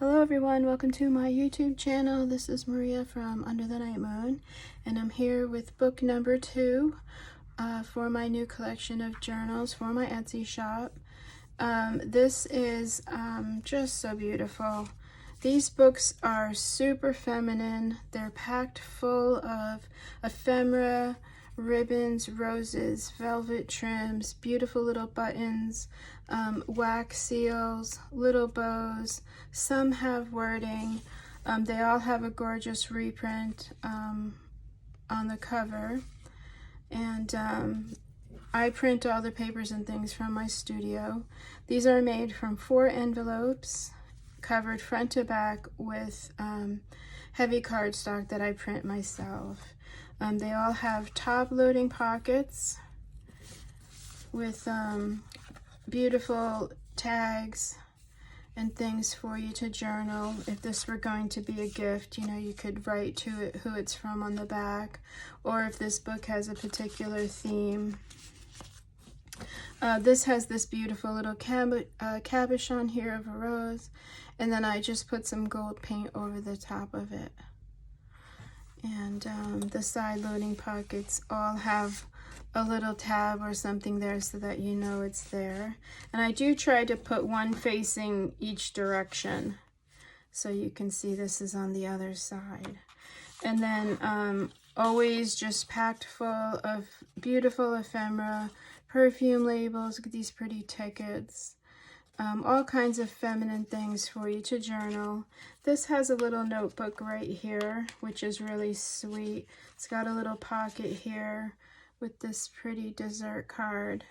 Hello everyone, welcome to my YouTube channel. This is Maria from Under the Night Moon, and I'm here with book number 2 for my new collection of journals for my Etsy shop. This is just so beautiful. These books are super feminine. They're packed full of ephemera, ribbons, roses, velvet trims, beautiful little buttons, wax seals, little bows. Some have wording. They all have a gorgeous reprint on the cover. And I print all the papers and things from my studio. These are made from 4 envelopes, covered front to back with heavy cardstock that I print myself. They all have top loading pockets with beautiful tags and things for you to journal. If this were going to be a gift, you know, you could write to it who it's from on the back, or if this book has a particular theme. This has this beautiful little cabochon here of a rose, and then I just put some gold paint over the top of it. And the side loading pockets all have a little tab or something there so that you know it's there. And I do try to put one facing each direction so you can see this is on the other side. And then always just packed full of beautiful ephemera, perfume labels, look at these pretty tickets. All kinds of feminine things for you to journal. This has a little notebook right here, which is really sweet. It's got a little pocket here with this pretty dessert card.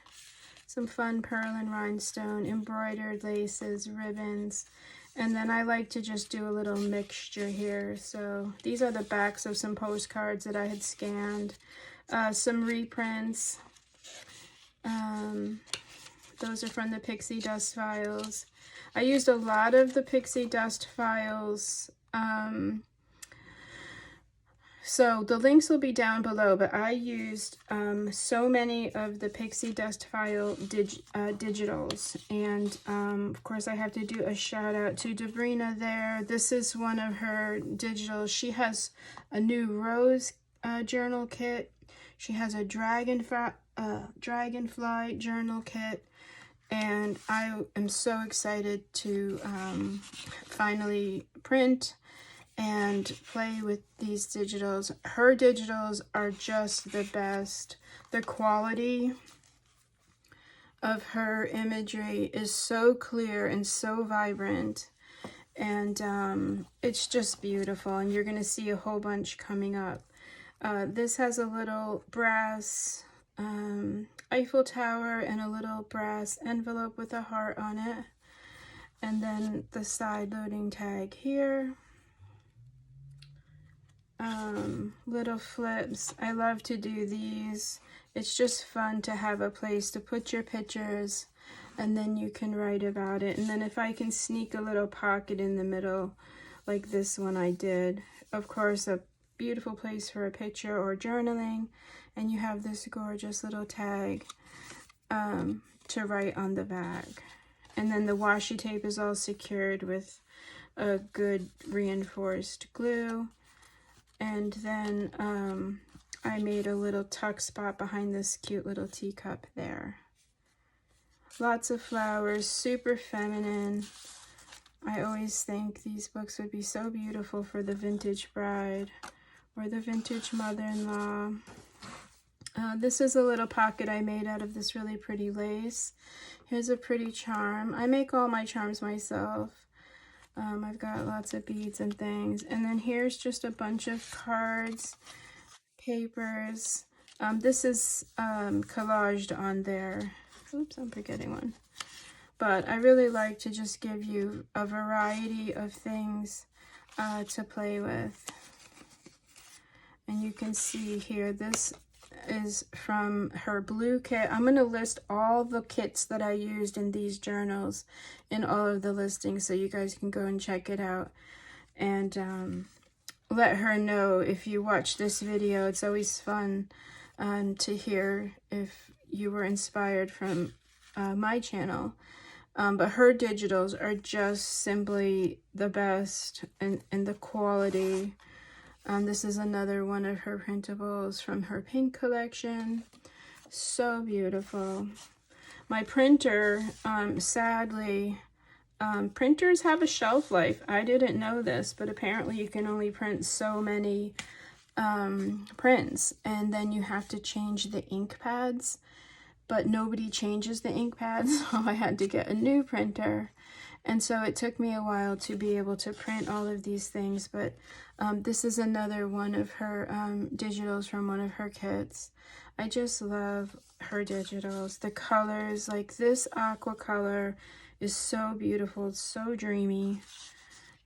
Some fun pearl and rhinestone, embroidered laces, ribbons. And then I like to just do a little mixture here. So these are the backs of some postcards that I had scanned. Some reprints. Those are from the PixieDustFiles. I used a lot of the PixieDustFiles. So the links will be down below, but I used so many of the PixieDustFile digitals. And of course I have to do a shout out to Debrina there. This is one of her digitals. She has a new rose journal kit. She has a dragonfly journal kit. And I am so excited to finally print and play with these digitals. Her digitals are just the best. The quality of her imagery is so clear and so vibrant. And it's just beautiful. And you're going to see a whole bunch coming up. This has a little brass Eiffel Tower and a little brass envelope with a heart on it. And then the side loading tag here. Little flips. I love to do these. It's just fun to have a place to put your pictures, and then you can write about it. And then if I can sneak a little pocket in the middle, like this one I did. Of course, a beautiful place for a picture or journaling. And you have this gorgeous little tag to write on the back. And then the washi tape is all secured with a good reinforced glue. And then I made a little tuck spot behind this cute little teacup there. Lots of flowers, super feminine. I always think these books would be so beautiful for the vintage bride or the vintage mother-in-law. This is a little pocket I made out of this really pretty lace. Here's a pretty charm. I make all my charms myself. I've got lots of beads and things. And then here's just a bunch of cards, papers. This is collaged on there. Oops, I'm forgetting one. But I really like to just give you a variety of things to play with. And you can see here, this is from her blue kit. I'm going to list all the kits that I used in these journals in all of the listings, so you guys can go and check it out. And let her know if you watch this video. It's always fun to hear if you were inspired from my channel. But her digitals are just simply the best, and the quality. This is another one of her printables from her pink collection. So beautiful. My printer, sadly, printers have a shelf life. I didn't know this, but apparently you can only print so many prints, and then you have to change the ink pads, but nobody changes the ink pads, so I had to get a new printer. And so it took me a while to be able to print all of these things, but this is another one of her digitals from one of her kits. I just love her digitals. The colors, like this aqua color is so beautiful. It's so dreamy.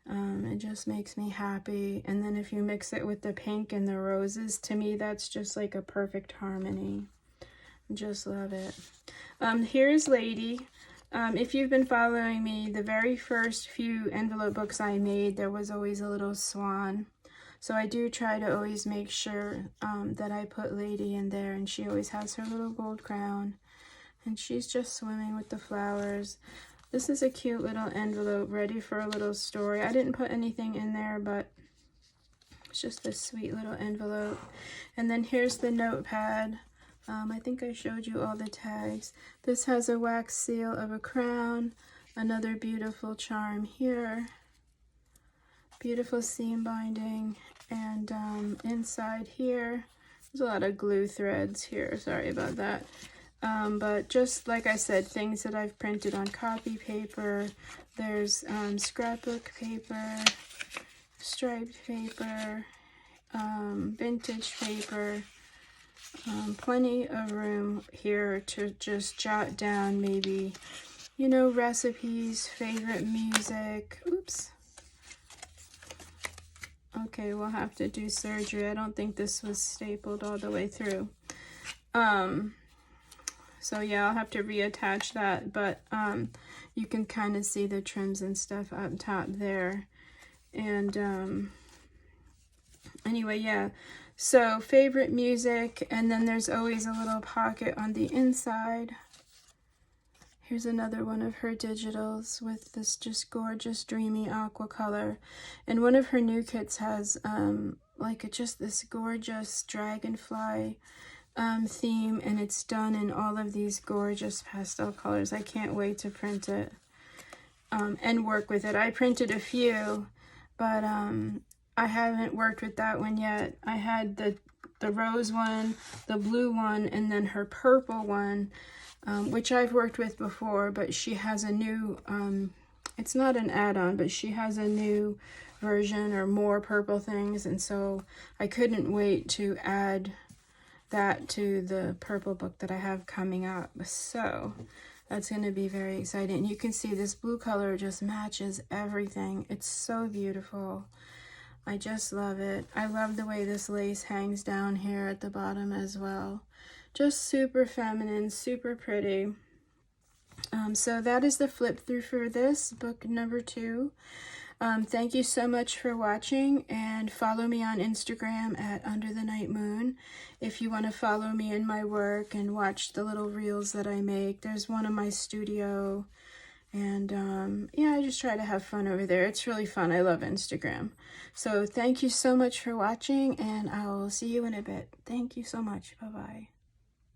It just makes me happy. And then if you mix it with the pink and the roses, to me that's just like a perfect harmony. Just love it. Here's Lady. If you've been following me, the very first few envelope books I made, there was always a little swan. So I do try to always make sure that I put Lady in there, and she always has her little gold crown. And she's just swimming with the flowers. This is a cute little envelope ready for a little story. I didn't put anything in there, but it's just this sweet little envelope. And then here's the notepad. I think I showed you all the tags. This has a wax seal of a crown, another beautiful charm here, beautiful seam binding, and inside here, there's a lot of glue threads here, sorry about that. But just like I said, things that I've printed on copy paper. There's scrapbook paper, striped paper, vintage paper. Plenty of room here to just jot down maybe, you know, recipes, favorite music. Oops. Okay, we'll have to do surgery. I don't think this was stapled all the way through. So yeah, I'll have to reattach that, but you can kind of see the trims and stuff up top there. And anyway, yeah. So favorite music, and then there's always a little pocket on the inside. Here's another one of her digitals with this just gorgeous dreamy aqua color. And one of her new kits has like just this gorgeous dragonfly theme, and it's done in all of these gorgeous pastel colors. I can't wait to print it and work with it. I printed a few, but I haven't worked with that one yet. I had the rose one, the blue one, and then her purple one, which I've worked with before, but she has a new, it's not an add-on, but she has a new version or more purple things, and so I couldn't wait to add that to the purple book that I have coming up. So that's going to be very exciting. And you can see this blue color just matches everything. It's so beautiful. I just love it. I love the way this lace hangs down here at the bottom as well. Just super feminine, super pretty. So that is the flip through for this book number 2. Thank you so much for watching, and follow me on Instagram at Under the Night Moon if you want to follow me in my work and watch the little reels that I make. There's one in my studio. And yeah, I just try to have fun over there. It's really fun. I love Instagram. So thank you so much for watching, and I'll see you in a bit. Thank you so much. Bye-bye.